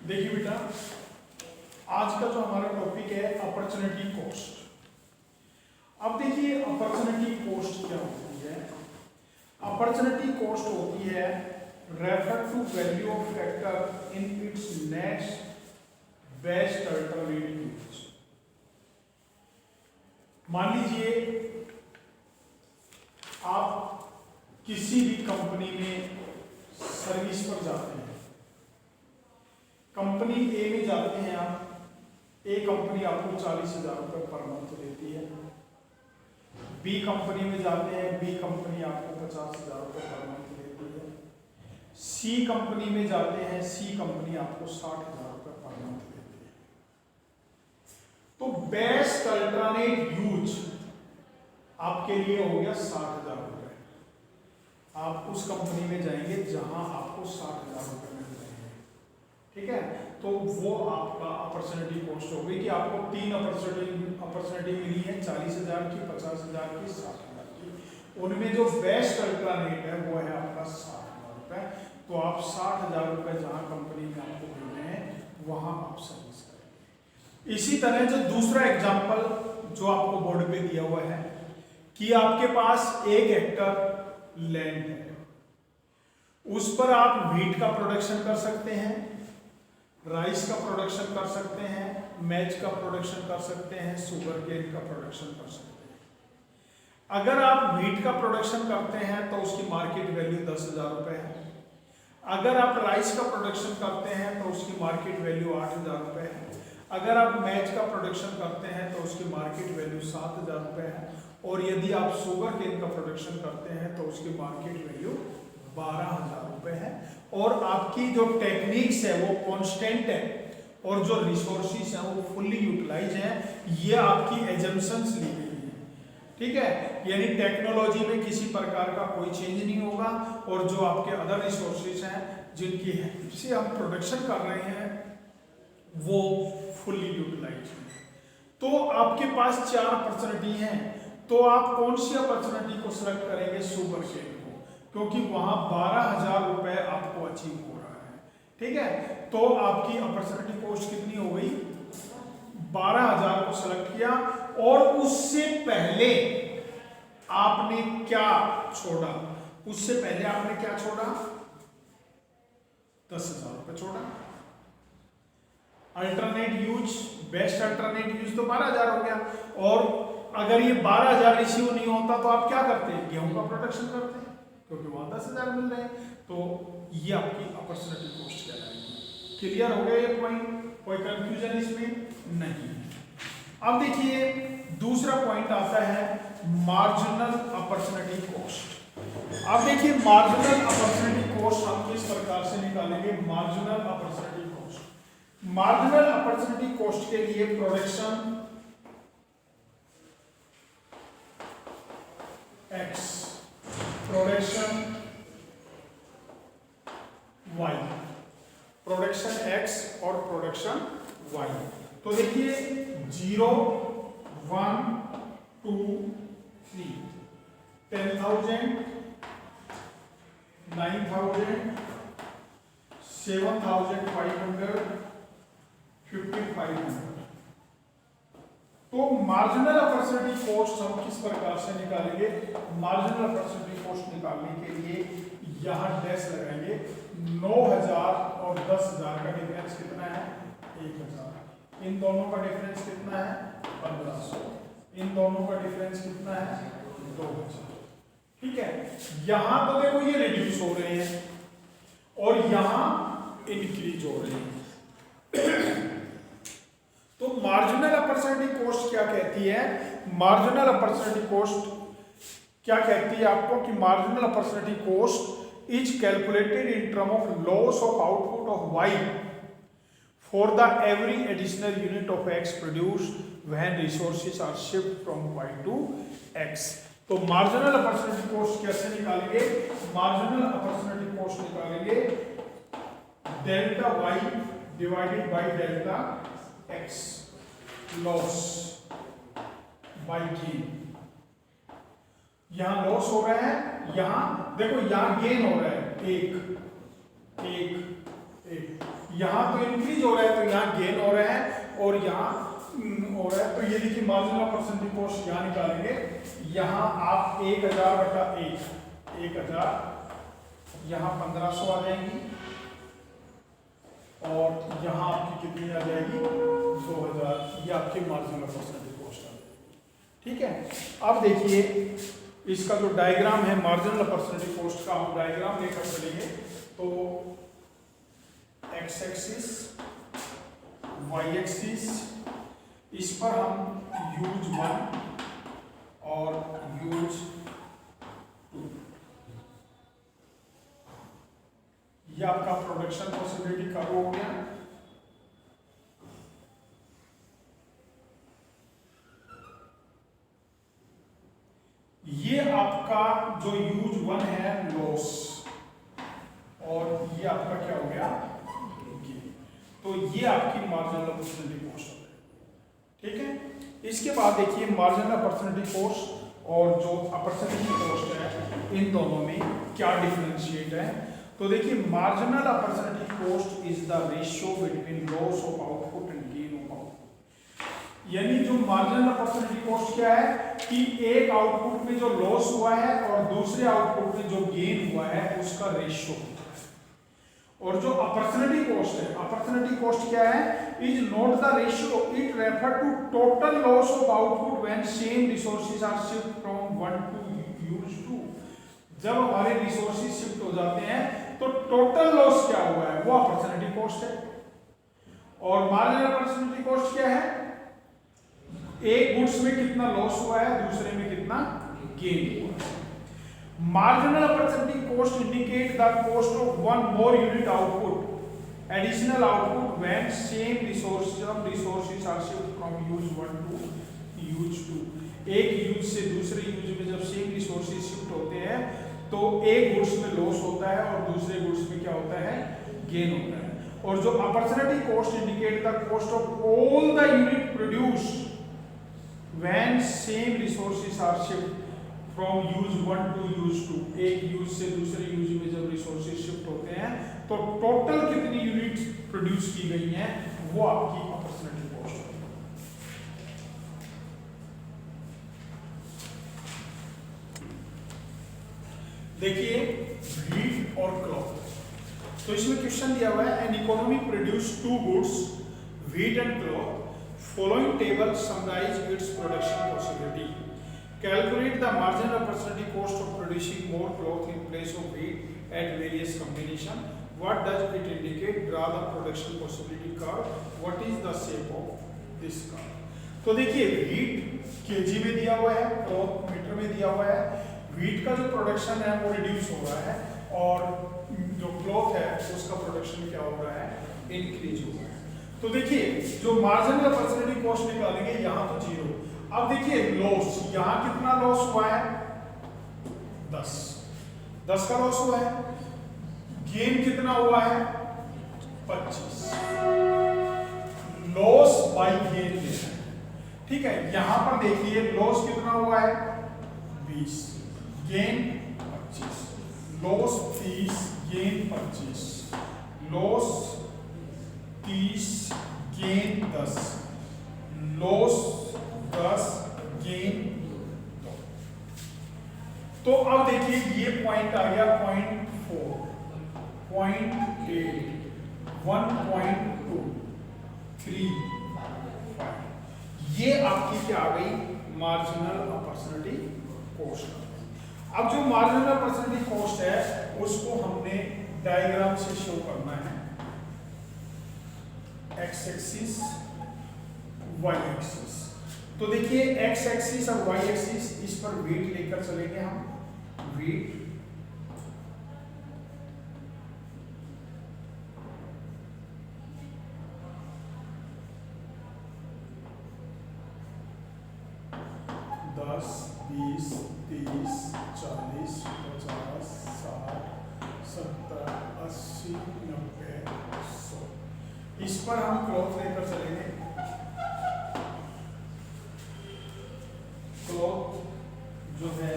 देखिए बेटा, आज का जो हमारा टॉपिक है अपॉर्चुनिटी कॉस्ट। अब देखिए अपॉर्चुनिटी कॉस्ट क्या होती है। अपॉर्चुनिटी कॉस्ट होती है refer to value of factor in its next best alternative use. मान लीजिए आप किसी भी कंपनी में सर्विस पर जाते हैं। कंपनी ए में जाते हैं आप, ए कंपनी आपको 40,000 रुपये पर मंथ देती है। बी कंपनी में जाते हैं, बी कंपनी आपको 50,000 रुपये पर मंथ देती है। सी कंपनी में जाते हैं, सी कंपनी आपको 60,000 रुपये पर मंथ देती है। तो बेस्ट अल्टरनेट यूज आपके लिए हो गया 60,000 रुपये। आप उस कंपनी में जाएंगे जहां आपको 60,000 रुपये मिल रहे हैं, ठीक है। तो वो आपका अपॉर्चुनिटी कॉस्ट हो गई कि आपको तीन अपॉर्चुनिटी मिली है, 40,000 की, 50,000 की, 60,000 की। उनमें जो बेस्ट अल्टरनेट है वो है आपका 60,000 रुपये। तो आप 60,000 रुपये जहां कंपनी में आपको मिल रहे हैं वहां आप सर्विस करेंगे। इसी तरह जो दूसरा एग्जाम्पल जो आपको बोर्ड पे दिया हुआ है कि आपके पास 1 हेक्टर लैंड है, उस पर आप व्हीट का प्रोडक्शन कर सकते हैं, राइस का प्रोडक्शन कर सकते हैं, मैच का प्रोडक्शन कर सकते हैं, शुगर केन का प्रोडक्शन कर सकते हैं। अगर आप व्हीट का प्रोडक्शन करते हैं तो उसकी मार्केट वैल्यू 10,000 रुपये है। अगर आप राइस का प्रोडक्शन करते हैं तो उसकी मार्केट वैल्यू 8,000 रुपये है। अगर आप मैच का प्रोडक्शन करते हैं तो उसकी मार्केट वैल्यू 7,000 रुपये है। और यदि आप शुगर केन का प्रोडक्शन करते हैं तो उसकी मार्केट वैल्यू 12,000 रुपये है। और आपकी जो टेक्निक्स है वो कांस्टेंट है और जो रिसोर्सेज हैं वो फुल्ली यूटिलाइज हैं। ये आपकी एजम्पशंस ली गई है, ठीक है। यानी टेक्नोलॉजी में किसी प्रकार का कोई चेंज नहीं होगा और जो आपके अदर रिसोर्सेज हैं जिनकी से हम प्रोडक्शन कर रहे हैं वो फुल्ली यूटिलाइज है। तो आपके पास 4 अपॉर्चुनिटी हैं, तो आप कौन सी अपॉर्चुनिटी को सिलेक्ट करेंगे? शुगर केन को, क्योंकि वहां 12,000 रुपये आपको अचीव हो रहा है, ठीक है। तो आपकी अपॉर्चुनिटी कॉस्ट कितनी हो गई? 12,000 को सिलेक्ट किया। और उससे पहले आपने क्या छोड़ा? उससे पहले आपने क्या छोड़ा? 10,000 रुपये छोड़ा। Alternate use, best alternate use तो 12,000 हो गया। और अगर ये 12,000 रिसीव नहीं होता तो आप क्या करते हैं? गेहूं का प्रोडक्शन करते हैं, क्योंकि वहां 10,000 मिल रहे हैं। तो ये आपकी अपॉर्चुनिटी कॉस्ट कहलाएगी। क्लियर हो गया ये पॉइंट? कोई कंफ्यूजन इसमें नहीं है। अब देखिए दूसरा पॉइंट आता है मार्जिनल अपॉर्चुनिटी कॉस्ट। अब देखिए मार्जिनल अपॉर्चुनिटी कॉस्ट हम किस प्रकार से निकालेंगे? Marginal opportunity cost, marginal opportunity cost के लिए production X, production Y, production X और प्रोडक्शन Y। तो देखिए 0, 1, 2, 3, 10,000, 9,000, 7,500, 5,500। तो मार्जिनल अपॉर्चुनिटी कॉस्ट हम किस प्रकार से निकालेंगे? मार्जिनल अपॉर्चुनिटी कॉस्ट निकालने के लिए यहां डैश लगाएंगे। 9,000 और 10,000 का डिफरेंस कितना है? 1,000। इन दोनों का डिफरेंस कितना है? 1,500। इन दोनों का डिफरेंस कितना है? 2,000। ठीक है। यहां तो देखो ये रिड्यूस हो रहे हैं और यहां इंक्रीज हो रहे हैं। तो मार्जिनल अपॉर्चुनिटी कॉस्ट क्या कहती है? मार्जिनल अपॉर्चुनिटी कॉस्ट क्या कहती है आपको कि marginal opportunity cost is calculated in term of loss of output of Y for the every additional unit of X produced when resources are shift from Y to X. तो marginal opportunity cost कैसे निकालेंगे? Marginal opportunity cost निकालेंगे delta Y divided by delta X, loss by gain. यहां loss हो रहा है, यहां देखो यहां गेन हो रहा है, एक एक एक, यहाँ तो इंक्रीज हो रहा है तो यहाँ गेन हो रहा है और यहाँ हो रहा है। तो ये देखिए मार्जिनल परसेंटेज कॉस्ट यहाँ निकालेंगे। यहाँ आप 1000 बटा 1000, यहाँ 1500 आ जाएंगी और यहाँ आपकी कितनी आ जाएगी 2000। ये आपकी मार्जिनल परसेंटेज कॉस्ट आ जाएगी। ठीक है, अब देखिए इसका जो डायग्राम है मार्जिनल परसेंटेज कॉस्ट का, हम डायग्राम लेकर चलेंगे। तो एक्स एक्सिस, वाई एक्सिस, इस पर हम यूज 1 और यूज 2, ये आपका प्रोडक्शन पॉसिबिलिटी कर्व हो गया। ये आपका जो यूज 1 है लॉस और ये आपका क्या हो गया गेन। तो ये आपकी मार्जिनल परसेंटेज कॉस्ट हो गई। ठीक है, इसके बाद देखिए मार्जिनल परसेंटेज कॉस्ट और जो अपॉर्चुनिटी कॉस्ट है, इन दोनों में क्या डिफरेंशिएट है। तो देखिए marginal opportunity cost is the ratio between loss of output and gain of output. यानी जो मार्जिनल अपॉर्चुनिटी कॉस्ट क्या है कि एक आउटपुट में जो लॉस हुआ है और दूसरे आउटपुट में जो गेन हुआ है उसका रेशियो होता है। और जो अपॉर्चुनिटी कॉस्ट है, अपॉर्चुनिटी कॉस्ट क्या है, is not the ratio, it refer to total loss of output when same resources are shift from 1 to use 2। जब हमारे रिसोर्सेज शिफ्ट हो जाते हैं तो टोटल लॉस क्या हुआ है वो अपॉर्चुनिटी कॉस्ट है। और मार्जिनल अपॉर्चुनिटी कॉस्ट क्या है, एक गुड्स में कितना लॉस हुआ है दूसरे में कितना गेन हुआ है। Marginal opportunity cost indicate the cost of one more unit output, additional output when same resources are shift from use 1 to use 2। एक यूज से दूसरे यूज में जब सेम रिसोर्सेज शिफ्ट होते हैं तो एक गुड्स में लॉस होता है और दूसरे गुड्स में क्या होता है गेन होता है। और जो opportunity cost indicate the cost of all the unit produce when same resources are shift from use 1 to use 2। एक यूज से दूसरे यूज में जब रिसोर्सेज शिफ्ट होते हैं तो टोटल कितनी यूनिट्स प्रोड्यूस की गई हैं वो आपकी अपॉर्चुनिटी कॉस्ट है। देखिए व्हीट और क्लॉथ, तो इसमें क्वेश्चन दिया हुआ है an economy produce 2 goods wheat and cloth, following table summarise its production possibility, calculate the marginal opportunity cost of producing more cloth in place of wheat at various combination, what does it indicate, draw the production possibility curve, what is the shape of this curve. तो देखिए wheat KG में दिया हुआ है, cloth metre में दिया हुआ है। व्हीट का जो प्रोडक्शन है वो रिड्यूस हो रहा है और जो क्लॉथ है उसका प्रोडक्शन क्या हो रहा है इंक्रीज हो रहा है। तो देखिए जो मार्जिनल अपॉर्चुनिटी कॉस्ट निकालेंगे यहाँ तो 0। अब देखिए लॉस, यहाँ कितना लॉस हुआ है 10 का लॉस हुआ है, गेन कितना हुआ है 25, लॉस बाई गेन लेना है। ठीक है, यहां पर देखिए लॉस कितना हुआ है 20, gain 25, loss 30 gain 25, loss 30 gain 10, loss 10 gain 2। तो अब देखिए ये पॉइंट आ गया 0.4, 0.8, 1.2, 3, 5, ये आपकी क्या आ गई मार्जिनल अपॉर्चुनिटी कॉस्ट। अब जो मार्जिनल अपॉर्चुनिटी कॉस्ट है उसको हमने डायग्राम से शो करना है, एक्स एक्सिस वाई एक्सिस। तो देखिए एक्स एक्सिस और वाई एक्सिस, इस पर वेट लेकर चलेंगे हम, वेट दस, 20, 30, 40, 50, 60, 70, 80, 90, 100। इस पर हम क्लॉथ लेकर चलेंगे। क्लॉथ जो है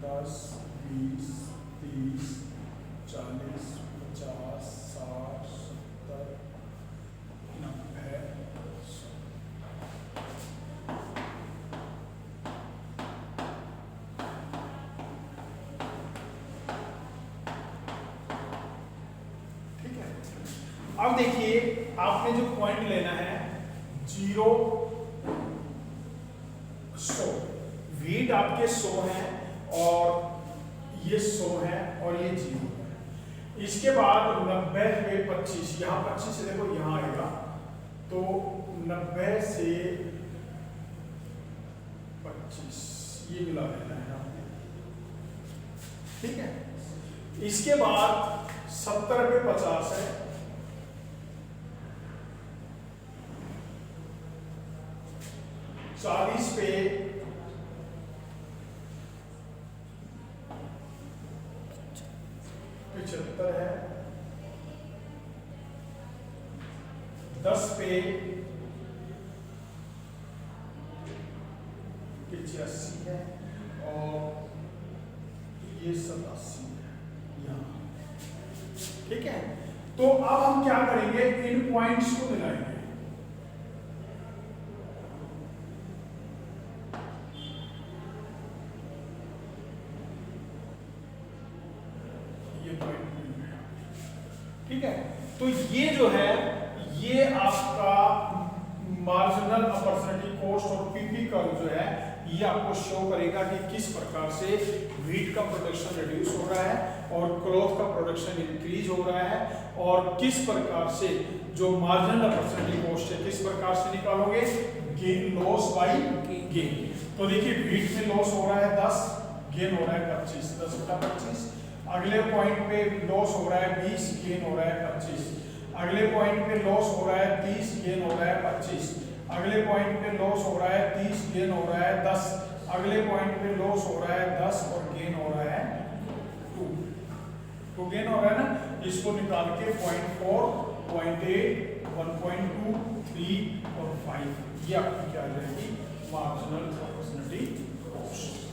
10, 20, अब देखिए आपने जो पॉइंट लेना है 0 100, वेट आपके 100 है और ये 100 है और ये 0 है। इसके बाद 90 पे 25, यहाँ 25 से देखो यहाँ आएगा तो 90 से 25 ये मिला देना है आपने, ठीक है। इसके बाद 70 पे 50 है, 40 पे 75 है, 10 पे 85 है और ये 87 है यहाँ, ठीक है। तो अब हम क्या करेंगे, इन पॉइंट्स को मिलाएंगे। ये पॉइंट ठीक है। तो ये जो है ये आपका मार्जिनल अपॉर्चुनिटी कॉस्ट और पीपी कर्व जो है ये आपको शो करेगा कि किस प्रकार से व्हीट का प्रोडक्शन रिड्यूस हो रहा है और क्लॉथ का प्रोडक्शन इंक्रीज हो रहा है, और किस प्रकार से जो मार्जिनल अपॉर्चुनिटी कॉस्ट है किस प्रकार से निकालोगे, गेन लॉस बाय गेन। तो देखिए व्हीट में लॉस हो रहा है 10, गेन हो रहा है 25, 10 बटा 25। अगले पॉइंट पे लॉस हो रहा है 20, गेन हो रहा है 25। अगले पॉइंट पे लॉस हो रहा है 30, गेन हो रहा है 25। अगले पॉइंट पे लॉस हो रहा है 30, गेन हो रहा है 10। अगले पॉइंट पे लॉस हो रहा है 10 और गेन हो रहा है 2। तो गेन हो रहा है ना, इसको निकाल के 0.4, 0.8, 1.2, 3 और 5 ये आपकी क्या आ जाएगी मार्जिनल अपॉर्चुनिटी कॉस्ट।